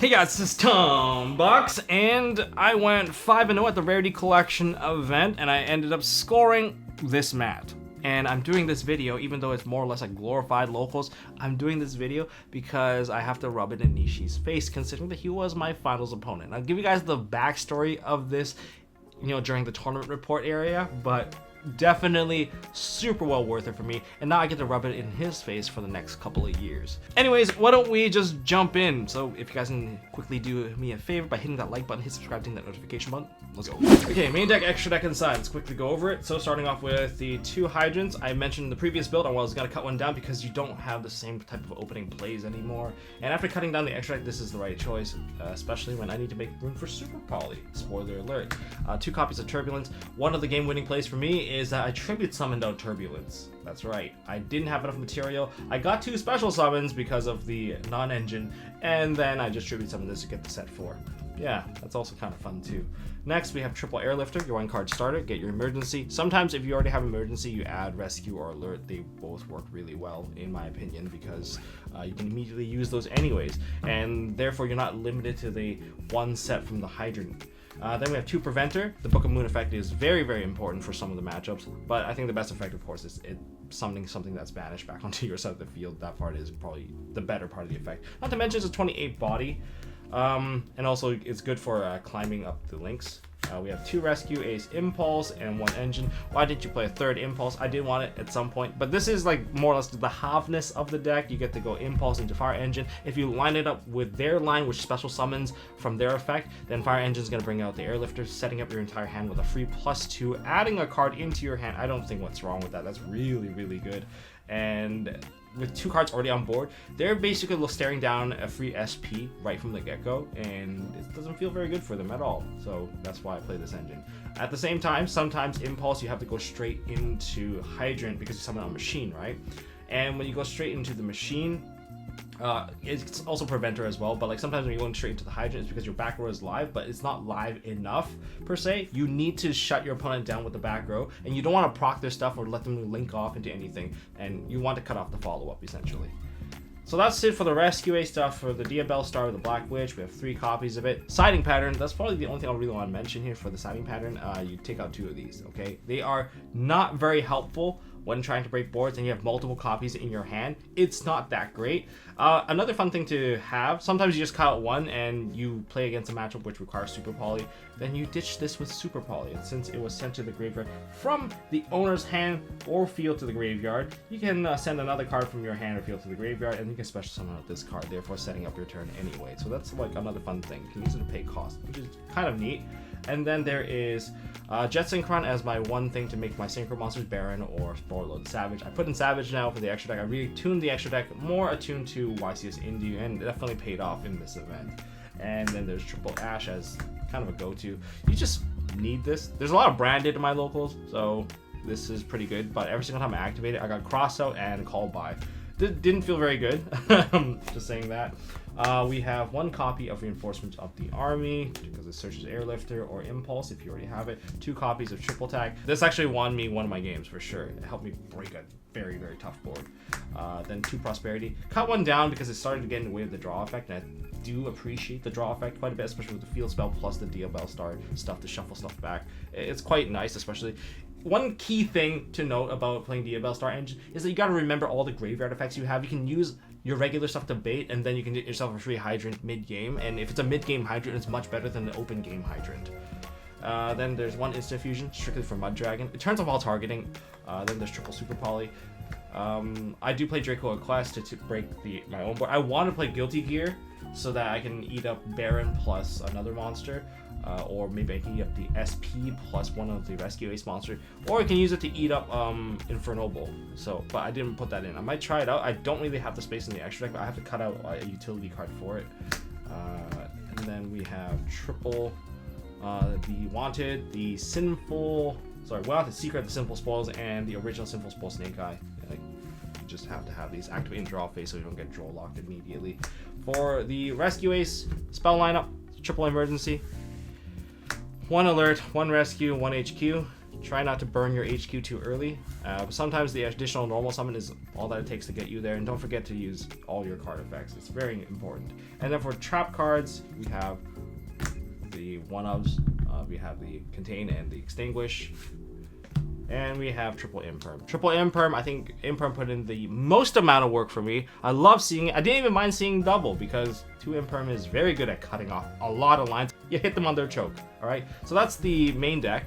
Hey guys, this is Tom Box, and I went 5-0 at the Rarity Collection event, and I ended up scoring this mat. And I'm doing this video, even though it's more or less like glorified locals, I'm doing this video because I have to rub it in NISHI'S face, considering that he was my finals opponent. I'll give you guys the backstory of this, during the tournament report area, but definitely super well worth it for me, and now I get to rub it in his face for the next couple of years. Anyways, why don't we just jump in? So if you guys can quickly do me a favor by hitting that like button, hit subscribe, hitting that notification button, let's go. Okay, main deck, extra deck inside. Let's quickly go over it. So starting off with the 2 hydrants. I mentioned in the previous build I was gonna cut one down because you don't have the same type of opening plays anymore, and after cutting down the extra deck, this is the right choice, especially when I need to make room for Super Poly. Spoiler alert. 2 copies of Turbulence. One of the game-winning plays for me is that I tribute summoned out Turbulence. That's right, I didn't have enough material. I got 2 special summons because of the non-engine, and then I just tribute summoned this to get the set 4. Yeah, that's also kind of fun too. Next, we have triple airlifter, your 1-card starter, get your emergency. Sometimes if you already have emergency, you add rescue or alert. They both work really well, in my opinion, because you can immediately use those anyways, and therefore you're not limited to the 1 set from the hydrant. Then we have 2 Preventer. The Book of Moon effect is very, very important for some of the matchups, but I think the best effect, of course, is summoning something that's banished back onto your side of the field. That part is probably the better part of the effect. Not to mention it's a 28 body, and also it's good for climbing up the links. We have 2 rescue, Ace Impulse, and 1 engine. Why didn't you play a 3rd Impulse? I did want it at some point, but this is like more or less the halfness of the deck. You get to go Impulse into Fire Engine. If you line it up with their line, which special summons from their effect, then Fire Engine is going to bring out the Airlifter, setting up your entire hand with a free +2, adding a card into your hand. I don't think what's wrong with that. That's really, really good. And with 2 cards already on board, they're basically staring down a free SP right from the get-go, and it doesn't feel very good for them at all. So that's why I play this engine. At the same time, sometimes Impulse you have to go straight into Hydrant because you summon on Machine, right? And when you go straight into the Machine, it's also Preventer as well, but like sometimes when you're going straight into the Hydrant, it's because your back row is live, but it's not live enough per se. You need to shut your opponent down with the back row, and you don't want to proc their stuff or let them link off into anything, and you want to cut off the follow-up essentially. So that's it for the Rescue A stuff. For the Diabell Star with the Black Witch, we have 3 copies of it. Siding pattern, that's probably the only thing I really want to mention here for the siding pattern. You take out 2 of these, okay? They are not very helpful when trying to break boards and you have multiple copies in your hand. It's not that great. Another fun thing to have, sometimes you just cut out 1 and you play against a matchup which requires Super Poly, then you ditch this with Super Poly. And since it was sent to the graveyard from the owner's hand or field to the graveyard, you can send another card from your hand or field to the graveyard, and you can special summon out this card, therefore setting up your turn anyway. So that's like another fun thing. You can use it to pay cost, which is kind of neat. And then there is Jet Synchron as my one thing to make my Synchro monsters Baron or Spoiled Savage. I put in Savage now for the extra deck. I really tuned the extra deck more attuned to YCS Indie, and it definitely paid off in this event. And then there's Triple Ash as kind of a go-to. You just need this. There's a lot of branded in my locals, so this is pretty good, but every single time I activate it, I got Cross Out and Call By. Didn't feel very good. Just saying that. We have 1 copy of Reinforcement of the Army because it searches Airlifter or Impulse if you already have it. 2 copies of Triple Tag. This actually won me one of my games for sure. It helped me break a very, very tough board. Then 2 Prosperity. Cut 1 down because it started to get in the way of the draw effect, and I do appreciate the draw effect quite a bit, especially with the Field Spell plus the Diabell Star stuff to shuffle stuff back. It's quite nice, especially. One key thing to note about playing Diabell Star Engine is that you gotta remember all the graveyard effects you have. You can use your regular stuff to bait, and then you can get yourself a free Hydrant mid-game, and if it's a mid-game Hydrant, it's much better than the open game Hydrant. Then there's 1 Instant Fusion, strictly for Mud Dragon. It turns off all targeting. Then there's Triple Super Poly. I do play Draco Quest to break my own board. I want to play Guilty Gear so that I can eat up Baron plus another monster. Or maybe I can eat up the SP plus 1 of the Rescue Ace monster, or I can use it to eat up Infernoble. So, but I didn't put that in. I might try it out. I don't really have the space in the extra deck, but I have to cut out a utility card for it. And then we have triple the Wanted, the Sinful, Wanted Secret, the Sinful Spoils, and the original Sinful Spoil Snake Eye. You just have to have these activate in draw phase so you don't get draw locked immediately. For the Rescue Ace spell lineup, triple emergency. 1 alert, 1 rescue, 1 HQ. Try not to burn your HQ too early. But sometimes the additional normal summon is all that it takes to get you there. And don't forget to use all your card effects. It's very important. And then for trap cards, we have the one-ofs. We have the Contain and the Extinguish. And we have triple Imperm. Triple Imperm, I think Imperm put in the most amount of work for me. I love seeing it. I didn't even mind seeing double because 2 Imperm is very good at cutting off a lot of lines. You hit them on their choke, all right? So that's the main deck.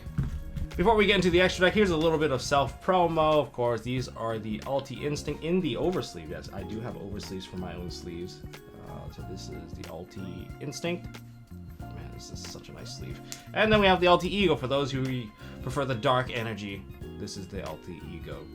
Before we get into the extra deck, here's a little bit of self-promo. Of course, these are the Ulti Instinct in the oversleeve. Yes, I do have oversleeves for my own sleeves. So this is the Ulti Instinct. Man, this is such a nice sleeve. And then we have the Ulti Ego for those who prefer the dark energy. This is the Ulti Ego.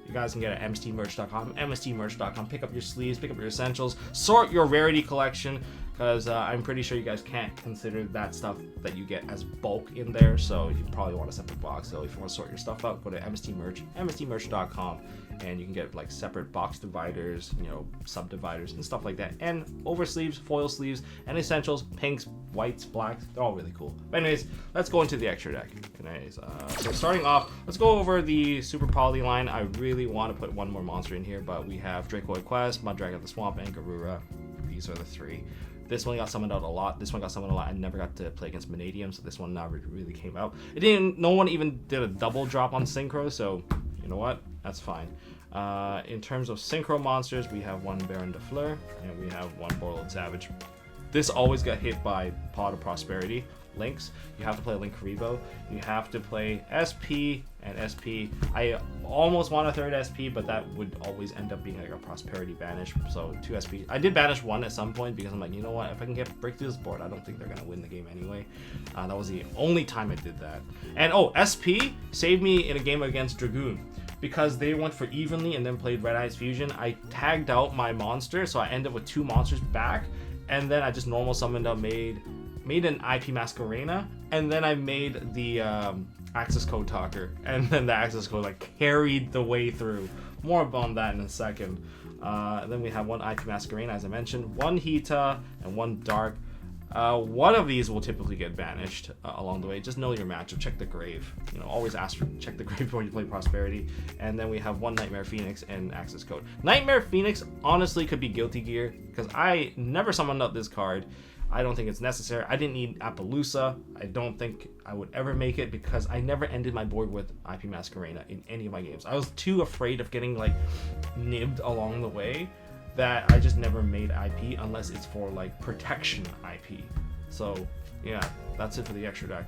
You guys can get it at MST.TV, MST.TV. Pick up your sleeves, pick up your essentials, sort your Rarity collection, because I'm pretty sure you guys can't consider that stuff that you get as bulk in there, so you probably want a separate box. So if you want to sort your stuff out, go to MST.TV, and you can get like separate box dividers, you know, subdividers and stuff like that. And over sleeves, foil sleeves, and essentials, pinks, whites, blacks, they're all really cool. But anyways, let's go into the extra deck. Anyways, so starting off, let's go over the Super Poly line. I really want to put one more monster in here, but we have Dracoid Quest, Mudragon of the Swamp, and Garura. These are the 3. This one got summoned out a lot. This one got summoned a lot. I never got to play against Vanadium, so this one never really came out. No one even did a double drop on Synchro, so you know what? That's fine. In terms of Synchro monsters, we have one Baron de Fleur, and we have one Borlord Savage. This always got hit by Pot of Prosperity. Links. You have to play Link Revo. You have to play SP and SP. I almost want a 3rd SP, but that would always end up being like a Prosperity banish. So 2 SP. I did banish 1 at some point because I'm like, you know what? If I can break through this board, I don't think they're gonna win the game anyway. That was the only time I did that. And oh, SP saved me in a game against Dragoon. Because they went for evenly and then played Red Eyes Fusion, I tagged out my monster, so I ended up with 2 monsters back, and then I just normal summoned up, made an IP Masquerena, and then I made the access code talker, and then the access code like carried the way through. More on that in a second. Then we have 1 IP Masquerena, as I mentioned, 1 Hita, and 1 Dark. One of these will typically get banished along the way. Just know your matchup. Check the grave. You know, always check the grave before you play Prosperity. And then we have 1 Nightmare Phoenix and access code. Nightmare Phoenix honestly could be Guilty Gear because I never summoned up this card. I don't think it's necessary. I didn't need Appaloosa. I don't think I would ever make it because I never ended my board with IP Masquerena in any of my games. I was too afraid of getting like nibbed along the way that I just never made IP unless it's for like protection IP. So yeah, that's it for the extra deck.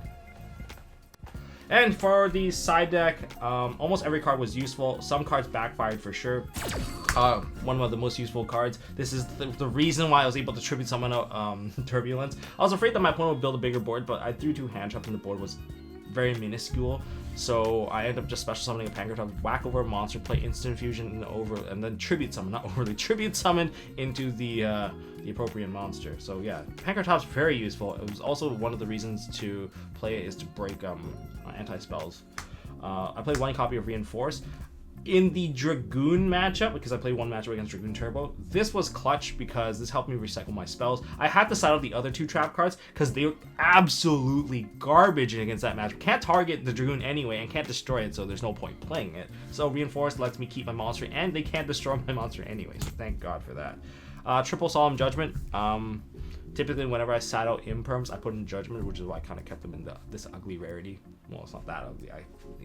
And for the side deck, almost every card was useful. Some cards backfired for sure. One of the most useful cards. This is the reason why I was able to tribute summon Turbulence. I was afraid that my opponent would build a bigger board, but I threw 2 hand traps and the board was very minuscule. So I ended up just special summoning a Pankratops, whack over a monster, play instant fusion and then tribute summon, not overly, tribute summon into the appropriate monster. So yeah, Pankratops very useful. It was also one of the reasons to play it is to break anti-spells. I played 1 copy of Reinforce. In the Dragoon matchup, because I played 1 matchup against Dragoon Turbo, this was clutch because this helped me recycle my spells. I had to side out the other 2 trap cards because they were absolutely garbage against that matchup. Can't target the Dragoon anyway and can't destroy it, so there's no point playing it. So Reinforced lets me keep my monster, and they can't destroy my monster anyway, so thank God for that. Triple Solemn Judgment. Typically, whenever I sat out Imperms, I put in Judgment, which is why I kind of kept them in this ugly Rarity. Well, it's not that ugly.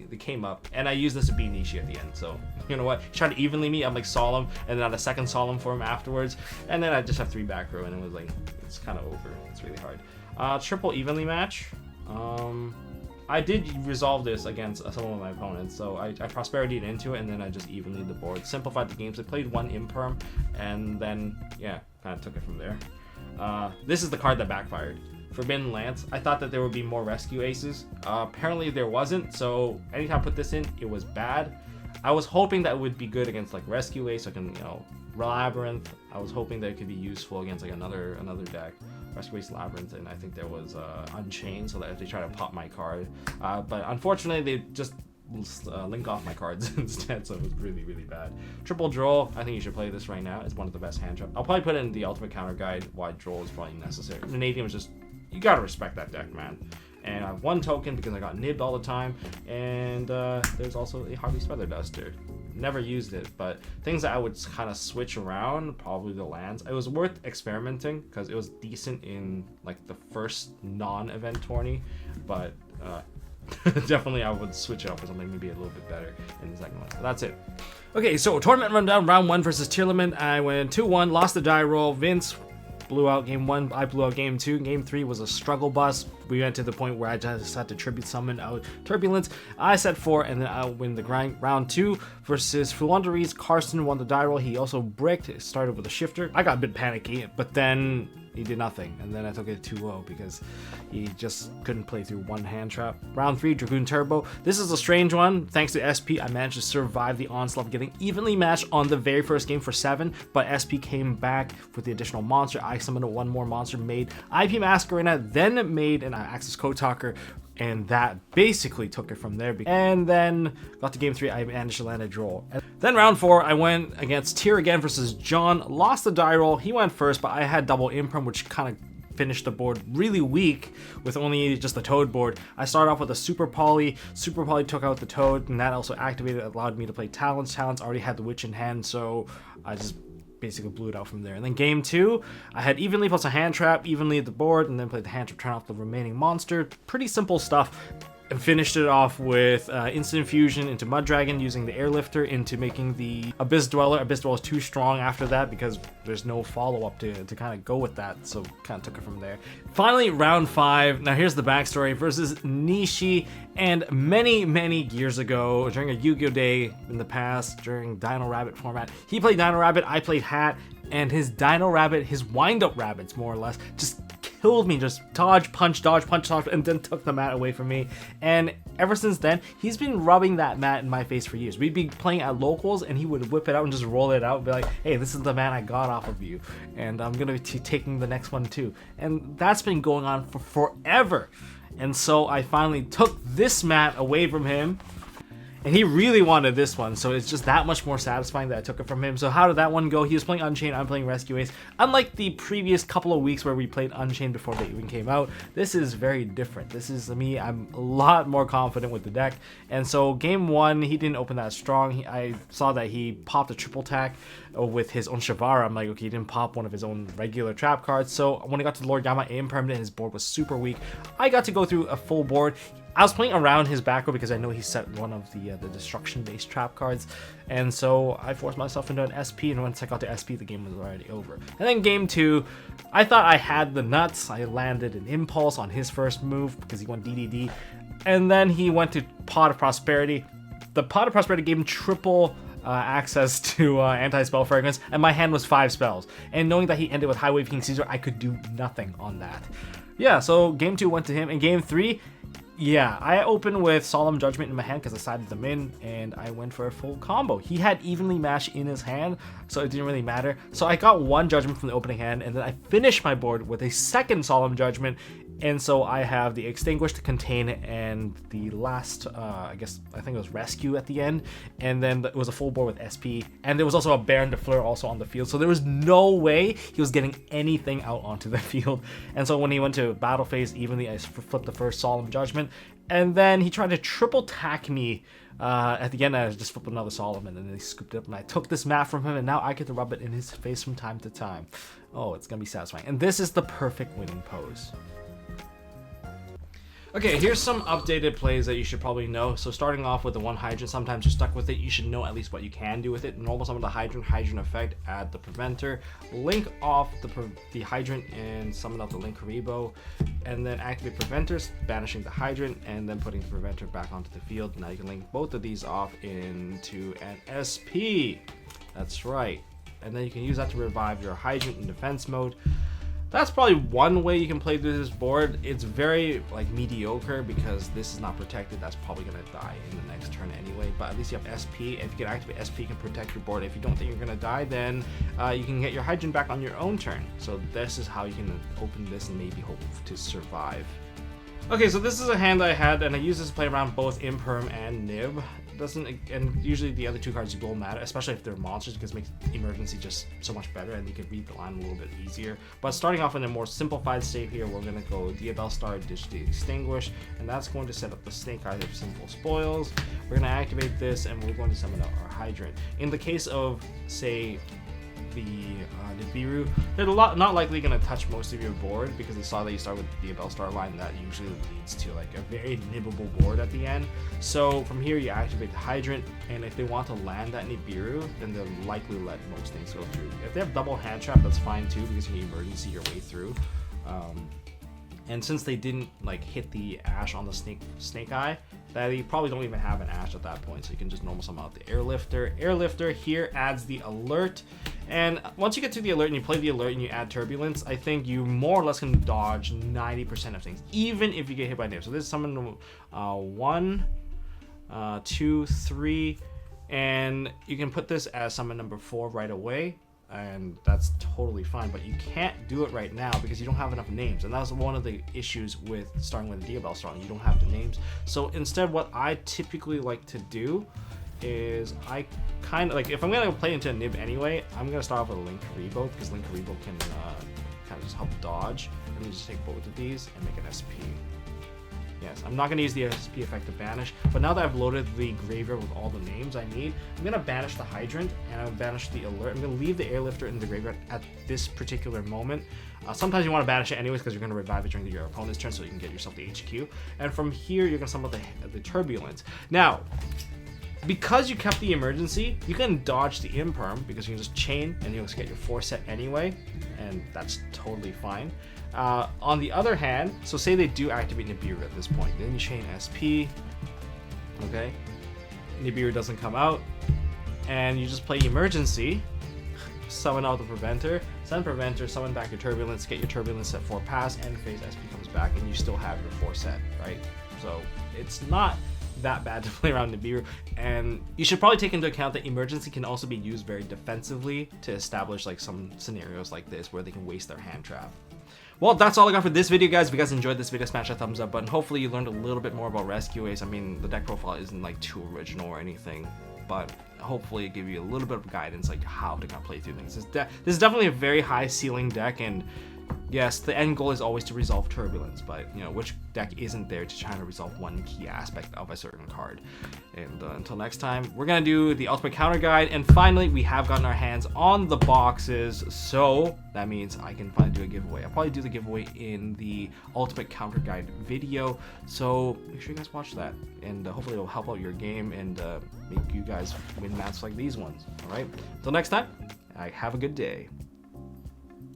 They came up, and I used this to beat Nishi at the end. So, you know what? He tried to evenly me. I'm like Solemn, and then I had a second Solemn for him afterwards. And then I just have 3 back row, and it was like, it's kind of over. It's really hard. Triple evenly match. I did resolve this against some of my opponents, so I prosperityed into it, and then I just evenly the board. Simplified the games. I played 1 Imperm, and then, yeah, kind of took it from there. This is the card that backfired. Forbidden Lance. I thought that there would be more rescue aces. Apparently there wasn't, so anytime I put this in, it was bad. I was hoping that it would be good against like Rescue Ace, so I can, you know, Labyrinth. I was hoping that it could be useful against like another deck. Rescue Ace, Labyrinth, and I think there was Unchained, so that if they try to pop my card. But unfortunately, they just link off my cards instead, so it was really, really bad. Triple Droll, I think you should play this right now. It's one of the best hand traps. I'll probably put it in the ultimate counter guide why Droll is probably necessary. Vanadium is just, you gotta respect that deck, man. and I have 1 token because I got nibbed all the time, and there's also a Harvey's Feather Duster. Never used it, but things that I would kind of switch around, probably the lands. It was worth experimenting because it was decent in like the first non-event tourney, but definitely I would switch it up for something maybe a little bit better in the second one. So that's it. Okay, so tournament rundown, round 1 versus Tier Limit. I went 2-1, lost the die roll. Vince blew out game 1, I blew out game 2. Game 3 was a struggle bus. We went to the point where I just had to tribute summon out Turbulence. I set 4, and then I'll win the grind. Round 2 versus Fluanderies. Carson won the die roll. He also bricked. It started with a shifter. I got a bit panicky, but then he did nothing, and then I took it 2-0 because he just couldn't play through 1 hand trap. Round 3, Dragoon Turbo. This is a strange one. Thanks to SP, I managed to survive the onslaught, getting evenly matched on the very first game for 7, but SP came back with the additional monster. I summoned 1 more monster, made IP Masquerena, then made an Axis Code Talker, and that basically took it from there. And then got to game 3, I managed to land a draw. And then round 4, I went against Tier again versus John. Lost the die roll. He went first, but I had double Imprim, which kind of finished the board really weak with only just the Toad board. I started off with a Super Poly. Super Poly took out the Toad, and that also activated, allowed me to play Talons. Talons already had the Witch in hand, so I just basically blew it out from there. And then game 2, I had Evenly plus a hand trap, evenly at the board, and then played the hand trap, turn off the remaining monster. Pretty simple stuff. And finished it off with instant fusion into Mud Dragon using the Airlifter into making the Abyss Dweller. Abyss Dweller is too strong after that because there's no follow-up to kind of go with that, so kind of took it from there. Finally, round 5. Now here's the backstory versus Nishi. And many years ago, during a Yu-Gi-Oh! Day in the past, during Dino Rabbit format, he played Dino Rabbit, I played Hat, and his Dino Rabbit, his wind-up rabbits more or less, just killed me. Just dodge, punch, and then took the mat away from me. And ever since then, he's been rubbing that mat in my face for years. We'd be playing at locals, and he would whip it out and just roll it out and be like, hey, this is the mat I got off of you, and I'm gonna be taking the next one too. And that's been going on for forever. And so I finally took this mat away from him, and he really wanted this one, so it's just that much more satisfying that I took it from him. So how did that one go? He was playing Unchained, I'm playing Rescue Ace. Unlike the previous couple of weeks where we played Unchained before they even came out, this is very different. This is me, I'm a lot more confident with the deck. And so game 1, he didn't open that strong. I saw that he popped a triple tack with his own Shavara. I'm like, okay, he didn't pop one of his own regular trap cards. So when I got to Lord Gamma Impermanent, his board was super weak. I got to go through a full board. I was playing around his back row because I know he set one of the destruction-based trap cards, and so I forced myself into an SP, and once I got to SP, the game was already over. And then game 2, I thought I had the nuts. I landed an Impulse on his first move because he went DDD, and then he went to Pot of Prosperity. The Pot of Prosperity gave him triple access to Anti-Spell Fragrance, and my hand was 5 spells. And knowing that he ended with Highway King Caesar, I could do nothing on that. Yeah, so game 2 went to him, and game 3, yeah, I opened with Solemn Judgment in my hand because I sided them in, and I went for a full combo. He had Evenly Matched in his hand, so it didn't really matter. So I got 1 Judgment from the opening hand, and then I finished my board with a second Solemn Judgment, and so I have the Extinguished, Contain, and the last, I think it was Rescue at the end, and then it was a full board with SP, and there was also a Baron de Fleur also on the field, so there was no way he was getting anything out onto the field. And so when he went to battle phase evenly, I flipped the first Solemn Judgment, and then he tried to triple tack me at the end. I just flipped another Solomon, and then he scooped it up, and I took this mat from him, and now I get to rub it in his face from time to time. Oh, it's gonna be satisfying. And this is the perfect winning pose. Okay, here's some updated plays that you should probably know. So starting off with the 1 Hydrant, sometimes you're stuck with it. You should know at least what you can do with it. Normal summon the Hydrant effect, add the Preventer, link off the Hydrant and summon out the Link Karibo, and then activate Preventers, banishing the Hydrant, and then putting the Preventer back onto the field. Now you can link both of these off into an SP. That's right. And then you can use that to revive your Hydrant in defense mode. That's probably one way you can play through this board. It's very mediocre because this is not protected. That's probably gonna die in the next turn anyway, but at least you have SP. If you can activate SP, you can protect your board. If you don't think you're gonna die, then you can get your Hydrant back on your own turn. So this is how you can open this and maybe hope to survive. Okay, so this is a hand I had, and I use this to play around both Imperm and Nib. And usually the other two cards will matter, especially if they're monsters, because it makes Emergency just so much better, and you can read the line a little bit easier. But starting off in a more simplified state here, we're gonna go Diabell Star, Digitally Extinguish, and that's going to set up the Snake Eyes of Sinful Spoils. We're gonna activate this, and we're going to summon out our Hydrant. In the case of, say, the Nibiru, they're not likely going to touch most of your board because they saw that you start with the Diabell Star line. That usually leads to like a very nibbable board at the end. So from here you activate the Hydrant, and if they want to land that Nibiru, then they'll likely let most things go through. If they have double hand trap, that's fine too, because you can emergency your way through. And since they didn't like hit the Ash on the Snake Eye, that you probably don't even have an Ash at that point, so you can just normal summon out the Airlifter. Airlifter here adds the Alert, and once you get to the Alert and you play the Alert and you add Turbulence, I think you more or less can dodge 90% of things, even if you get hit by Nib. So this is summon 1, 2, 3, and you can put this as summon number 4 right away, and that's totally fine, but you can't do it right now because you don't have enough names, and that's one of the issues with starting with a Diabell Star. You don't have the names. So instead, what I typically like to do is I kind of like, if I'm gonna play into a Nib anyway, I'm gonna start off with a Link Karibo, because Link Karibo can kind of just help dodge. Let me just take both of these and make an SP. Yes, I'm not going to use the SP effect to banish, but now that I've loaded the graveyard with all the names I need, I'm going to banish the Hydrant, and I'll banish the Alert. I'm going to leave the Airlifter in the graveyard at this particular moment. Sometimes you want to banish it anyways, because you're going to revive it during your opponent's turn, so you can get yourself the HQ. And from here, you're going to summon the Turbulence. Now, because you kept the Emergency, you can dodge the Imperm, because you can just chain, and you'll just get your 4 set anyway, and that's totally fine. On the other hand, so say they do activate Nibiru at this point, then you chain SP, okay, Nibiru doesn't come out, and you just play Emergency, summon out the Preventer, send Preventer, summon back your Turbulence, get your Turbulence at 4 pass, end phase SP comes back, and you still have your 4 set, right? So it's not that bad to play around Nibiru, and you should probably take into account that Emergency can also be used very defensively to establish like some scenarios like this where they can waste their hand trap. Well, that's all I got for this video, guys. If you guys enjoyed this video, smash that thumbs up button. Hopefully you learned a little bit more about Rescue Ace. I mean, the deck profile isn't like too original or anything, but hopefully it give you a little bit of guidance like how to kind of play through things. This is definitely a very high ceiling deck, and yes, the end goal is always to resolve Turbulence, but you know, which deck isn't there to try to resolve one key aspect of a certain card? And until next time, we're gonna do the Ultimate Counter Guide, and finally, we have gotten our hands on the boxes, so that means I can finally do a giveaway. I'll probably do the giveaway in the Ultimate Counter Guide video, so make sure you guys watch that, and hopefully it'll help out your game and make you guys win matches like these ones. All right, until next time, have a good day.